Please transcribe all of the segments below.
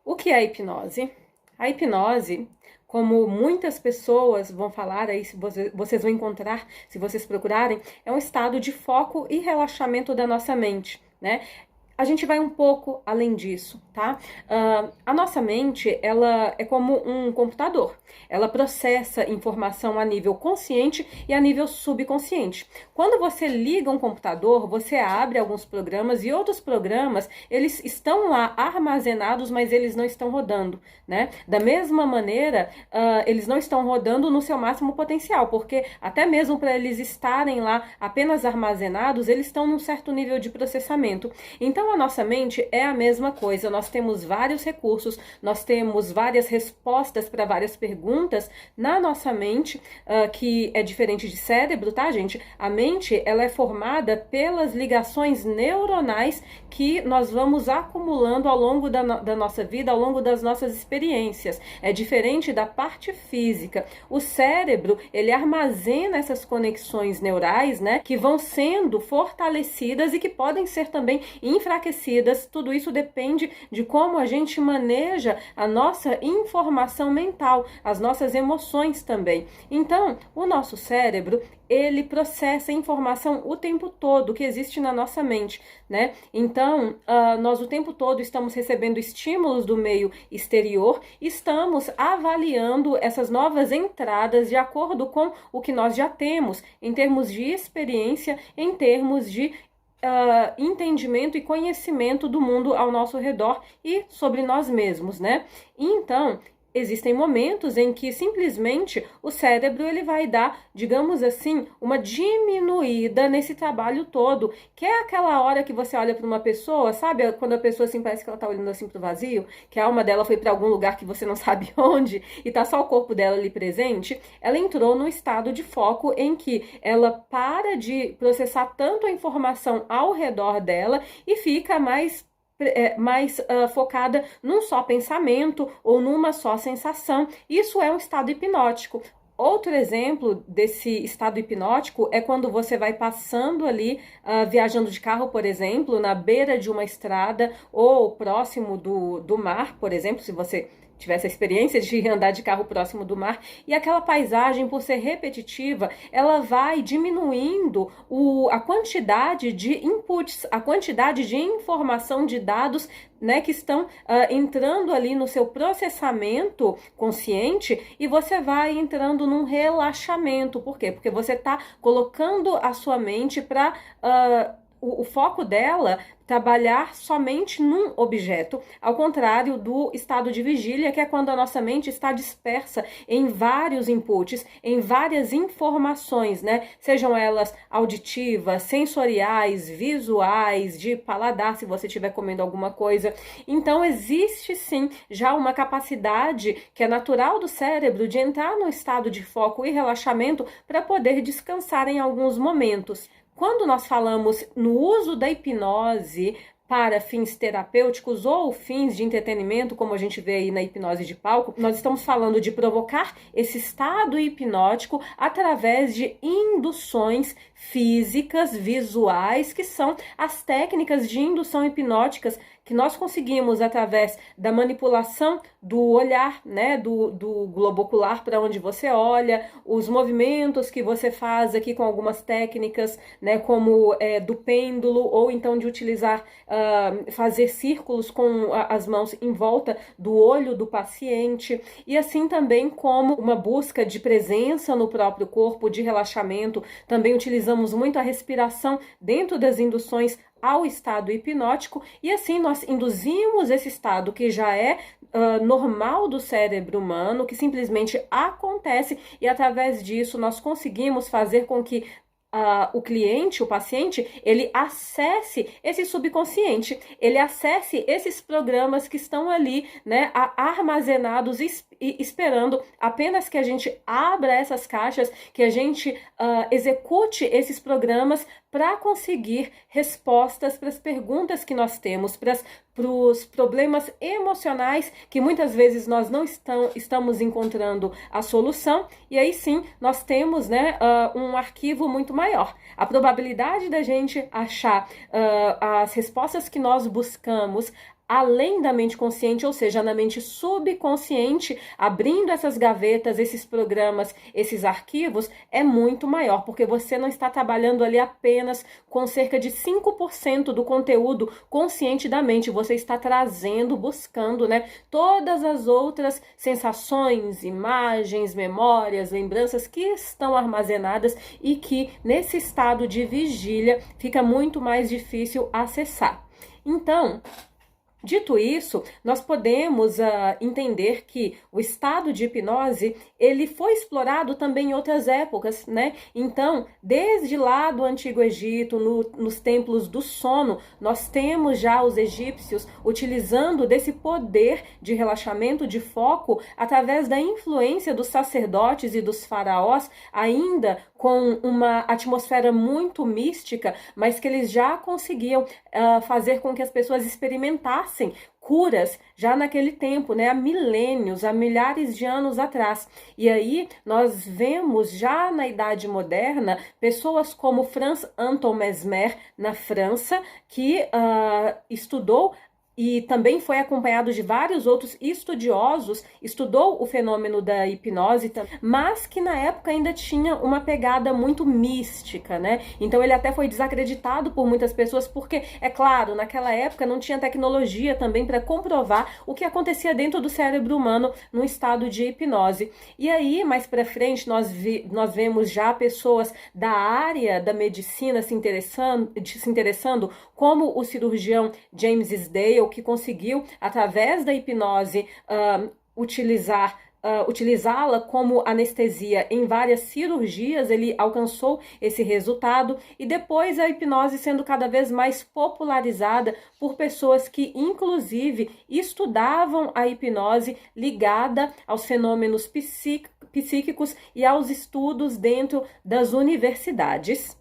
O que é a hipnose? A hipnose, como muitas pessoas vão falar aí, se vocês vão encontrar, se vocês procurarem, é um estado de foco e relaxamento da nossa mente, né? A gente vai um pouco além disso, tá? A nossa mente, ela é como um computador. Ela processa informação a nível consciente e a nível subconsciente. Quando você liga um computador, você abre alguns programas e outros programas, eles estão lá armazenados, mas eles não estão rodando, né? Da mesma maneira, eles não estão rodando no seu máximo potencial, porque até mesmo para eles estarem lá apenas armazenados, eles estão num certo nível de processamento. Então, a nossa mente é a mesma coisa, nós temos vários recursos, nós temos várias respostas para várias perguntas na nossa mente, que é diferente de cérebro, tá, gente? A mente, ela é formada pelas ligações neuronais que nós vamos acumulando ao longo da nossa vida, ao longo das nossas experiências. É diferente da parte física. O cérebro, ele armazena essas conexões neurais, né, que vão sendo fortalecidas e que podem ser também enfraquecidas. Tudo isso depende de como a gente maneja a nossa informação mental, as nossas emoções também. Então, o nosso cérebro, ele processa informação o tempo todo que existe na nossa mente, né? Então, nós o tempo todo estamos recebendo estímulos do meio exterior, estamos avaliando essas novas entradas de acordo com o que nós já temos, em termos de experiência, em termos de entendimento e conhecimento do mundo ao nosso redor e sobre nós mesmos, né? Então, existem momentos em que simplesmente o cérebro ele vai dar, digamos assim, uma diminuída nesse trabalho todo, que é aquela hora que você olha para uma pessoa, sabe? Quando a pessoa assim parece que ela tá olhando assim pro vazio, que a alma dela foi para algum lugar que você não sabe onde e tá só o corpo dela ali presente. Ela entrou num estado de foco em que ela para de processar tanto a informação ao redor dela e fica mais focada num só pensamento ou numa só sensação. Isso é um estado hipnótico. Outro exemplo desse estado hipnótico é quando você vai passando ali, viajando de carro, por exemplo, na beira de uma estrada ou próximo do mar, por exemplo, se você tivesse a experiência de andar de carro próximo do mar, e aquela paisagem, por ser repetitiva, ela vai diminuindo a quantidade de inputs, a quantidade de informação, de dados, né, que estão entrando ali no seu processamento consciente, e você vai entrando num relaxamento. Por quê? Porque você está colocando a sua mente para o foco dela trabalhar somente num objeto, ao contrário do estado de vigília, que é quando a nossa mente está dispersa em vários inputs, em várias informações, né? Sejam elas auditivas, sensoriais, visuais, de paladar, se você estiver comendo alguma coisa. Então, existe sim já uma capacidade que é natural do cérebro de entrar num estado de foco e relaxamento para poder descansar em alguns momentos. Quando nós falamos no uso da hipnose para fins terapêuticos ou fins de entretenimento, como a gente vê aí na hipnose de palco, nós estamos falando de provocar esse estado hipnótico através de induções físicas, visuais, que são as técnicas de indução hipnóticas que nós conseguimos através da manipulação do olhar, né, do globo ocular para onde você olha, os movimentos que você faz aqui com algumas técnicas, né, como do pêndulo, ou então de utilizar, fazer círculos com as mãos em volta do olho do paciente, e assim também como uma busca de presença no próprio corpo, de relaxamento. Também utilizamos muito a respiração dentro das induções ao estado hipnótico, e assim nós induzimos esse estado que já é normal do cérebro humano, que simplesmente acontece, e através disso nós conseguimos fazer com que o cliente, o paciente, ele acesse esse subconsciente, ele acesse esses programas que estão ali, né, armazenados e esperando apenas que a gente abra essas caixas, que a gente execute esses programas para conseguir respostas para as perguntas que nós temos, para os problemas emocionais que muitas vezes nós não estamos encontrando a solução, e aí sim nós temos, né, um arquivo muito maior. A probabilidade da gente achar as respostas que nós buscamos além da mente consciente, ou seja, na mente subconsciente, abrindo essas gavetas, esses programas, esses arquivos, é muito maior, porque você não está trabalhando ali apenas com cerca de 5% do conteúdo consciente da mente, você está trazendo, buscando, né, todas as outras sensações, imagens, memórias, lembranças que estão armazenadas e que nesse estado de vigília fica muito mais difícil acessar. Então, dito isso, nós podemos entender que o estado de hipnose, ele foi explorado também em outras épocas, né? Então, desde lá do Antigo Egito, nos templos do sono, nós temos já os egípcios utilizando desse poder de relaxamento, de foco, através da influência dos sacerdotes e dos faraós, ainda com uma atmosfera muito mística, mas que eles já conseguiam fazer com que as pessoas experimentassem curas já naquele tempo, né, há milênios, há milhares de anos atrás. E aí nós vemos já na Idade Moderna pessoas como Franz Anton Mesmer, na França, que estudou e também foi acompanhado de vários outros estudiosos, estudou o fenômeno da hipnose, mas que na época ainda tinha uma pegada muito mística, né? Então ele até foi desacreditado por muitas pessoas, porque, é claro, naquela época não tinha tecnologia também para comprovar o que acontecia dentro do cérebro humano no estado de hipnose. E aí, mais para frente, nós vemos já pessoas da área da medicina se interessando, como o cirurgião James Sdale, que conseguiu, através da hipnose, utilizá-la como anestesia em várias cirurgias, ele alcançou esse resultado, e depois a hipnose sendo cada vez mais popularizada por pessoas que, inclusive, estudavam a hipnose ligada aos fenômenos psíquicos e aos estudos dentro das universidades.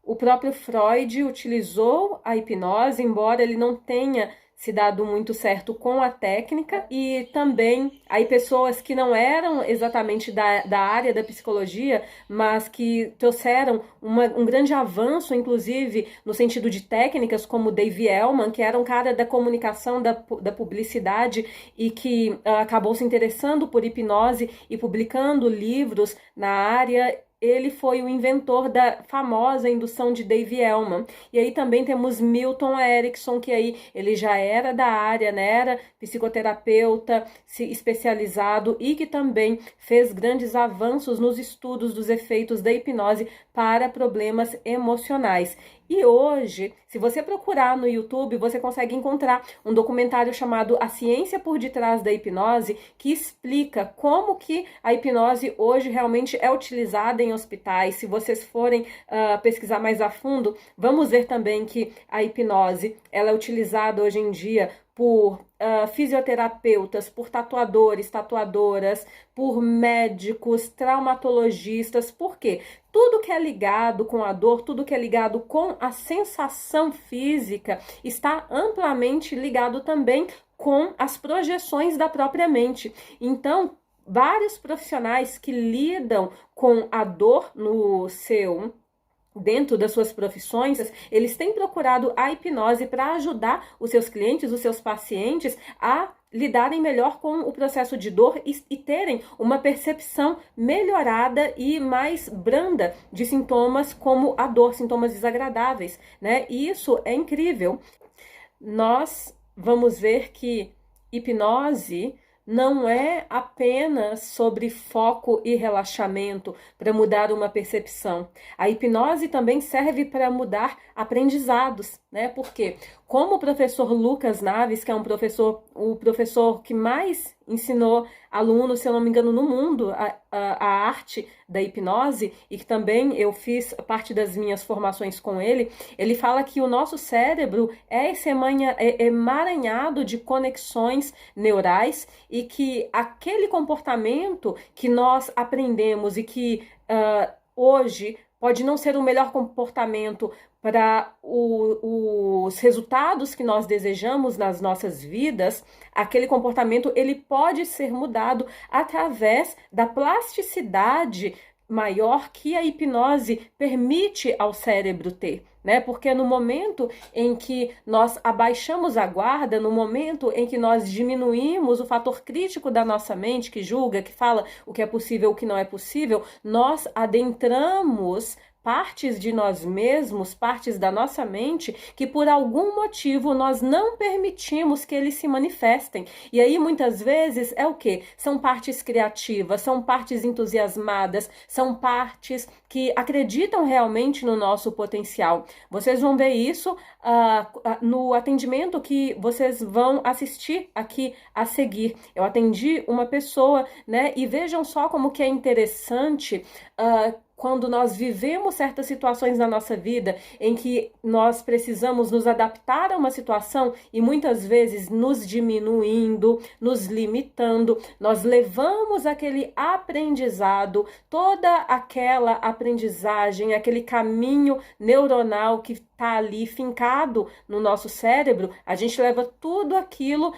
O próprio Freud utilizou a hipnose, embora ele não tenha se dado muito certo com a técnica, e também aí pessoas que não eram exatamente da área da psicologia, mas que trouxeram um grande avanço, inclusive no sentido de técnicas, como Dave Elman, que era um cara da comunicação, da publicidade, e que acabou se interessando por hipnose e publicando livros na área. Ele foi o inventor da famosa indução de Dave Elman. E aí também temos Milton Erickson, que aí ele já era da área, né? Era psicoterapeuta especializado e que também fez grandes avanços nos estudos dos efeitos da hipnose para problemas emocionais. E hoje, se você procurar no YouTube, você consegue encontrar um documentário chamado A Ciência por Detrás da Hipnose, que explica como que a hipnose hoje realmente é utilizada em hospitais. Se vocês forem pesquisar mais a fundo, vamos ver também que a hipnose ela é utilizada hoje em dia por fisioterapeutas, por tatuadores, tatuadoras, por médicos, traumatologistas. Por quê? Tudo que é ligado com a dor, tudo que é ligado com a sensação física está amplamente ligado também com as projeções da própria mente. Então, vários profissionais que lidam com a dor dentro das suas profissões, eles têm procurado a hipnose para ajudar os seus clientes, os seus pacientes a lidarem melhor com o processo de dor e terem uma percepção melhorada e mais branda de sintomas como a dor, sintomas desagradáveis, né? E isso é incrível. Nós vamos ver que hipnose não é apenas sobre foco e relaxamento para mudar uma percepção. A hipnose também serve para mudar aprendizados, né? Porque, como o professor Lucas Naves, que é o professor que mais ensinou alunos, se eu não me engano, no mundo, a arte da hipnose, e que também eu fiz parte das minhas formações com ele, ele fala que o nosso cérebro é esse emaranhado de conexões neurais, e que aquele comportamento que nós aprendemos e que hoje pode não ser o melhor comportamento para os resultados que nós desejamos nas nossas vidas, aquele comportamento ele pode ser mudado através da plasticidade maior que a hipnose permite ao cérebro ter, né? Porque no momento em que nós abaixamos a guarda, no momento em que nós diminuímos o fator crítico da nossa mente, que julga, que fala o que é possível, o que não é possível, nós adentramos partes de nós mesmos, partes da nossa mente, que por algum motivo nós não permitimos que eles se manifestem. E aí muitas vezes é o quê? São partes criativas, são partes entusiasmadas, são partes que acreditam realmente no nosso potencial. Vocês vão ver isso no atendimento que vocês vão assistir aqui a seguir. Eu atendi uma pessoa, né? E vejam só como que é interessante quando nós vivemos certas situações na nossa vida em que nós precisamos nos adaptar a uma situação e muitas vezes nos diminuindo, nos limitando, nós levamos aquele aprendizado, toda aquela aprendizagem, aquele caminho neuronal que está ali fincado no nosso cérebro, a gente leva tudo aquilo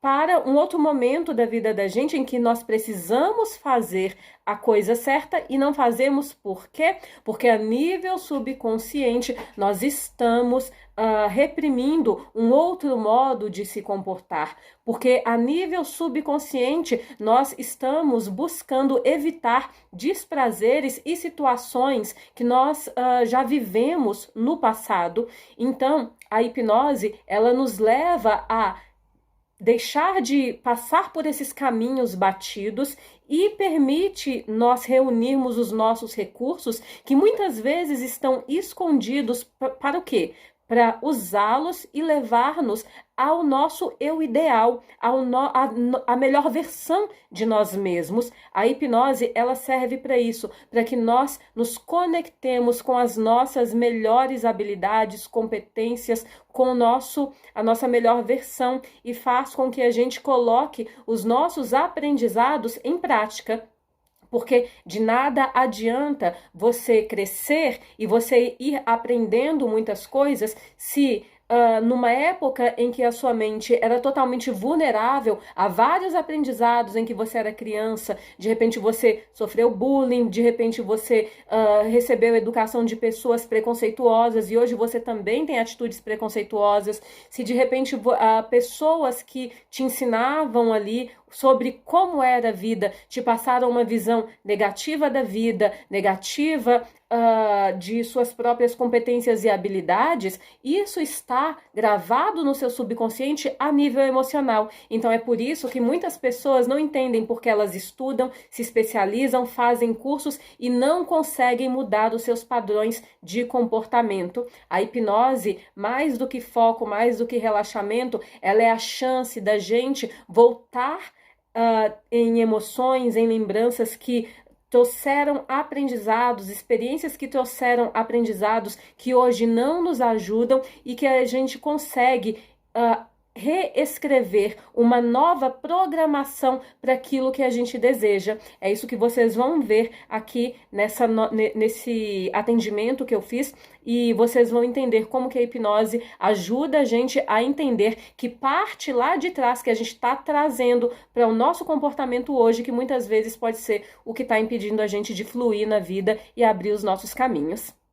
para um outro momento da vida da gente em que nós precisamos fazer a coisa certa e não fazemos por quê? Porque a nível subconsciente nós estamos reprimindo um outro modo de se comportar. Porque a nível subconsciente nós estamos buscando evitar desprazeres e situações que nós já vivemos no passado. Então, a hipnose, ela nos leva a deixar de passar por esses caminhos batidos e permite nós reunirmos os nossos recursos que muitas vezes estão escondidos para o quê? Para usá-los e levar-nos ao nosso eu ideal, a melhor versão de nós mesmos. A hipnose, ela serve para isso, para que nós nos conectemos com as nossas melhores habilidades, competências, com a nossa melhor versão e faz com que a gente coloque os nossos aprendizados em prática. Porque de nada adianta você crescer e você ir aprendendo muitas coisas se numa época em que a sua mente era totalmente vulnerável a vários aprendizados em que você era criança, de repente você sofreu bullying, de repente você recebeu educação de pessoas preconceituosas e hoje você também tem atitudes preconceituosas, se de repente pessoas que te ensinavam ali sobre como era a vida, te passaram uma visão negativa da vida, negativa de suas próprias competências e habilidades, isso está gravado no seu subconsciente a nível emocional. Então é por isso que muitas pessoas não entendem porque elas estudam, se especializam, fazem cursos e não conseguem mudar os seus padrões de comportamento. A hipnose, mais do que foco, mais do que relaxamento, ela é a chance da gente voltar em emoções, em lembranças que trouxeram aprendizados, experiências que trouxeram aprendizados que hoje não nos ajudam e que a gente consegue reescrever uma nova programação para aquilo que a gente deseja. É isso que vocês vão ver aqui nesse atendimento que eu fiz e vocês vão entender como que a hipnose ajuda a gente a entender que parte lá de trás que a gente está trazendo para o nosso comportamento hoje, que muitas vezes pode ser o que está impedindo a gente de fluir na vida e abrir os nossos caminhos.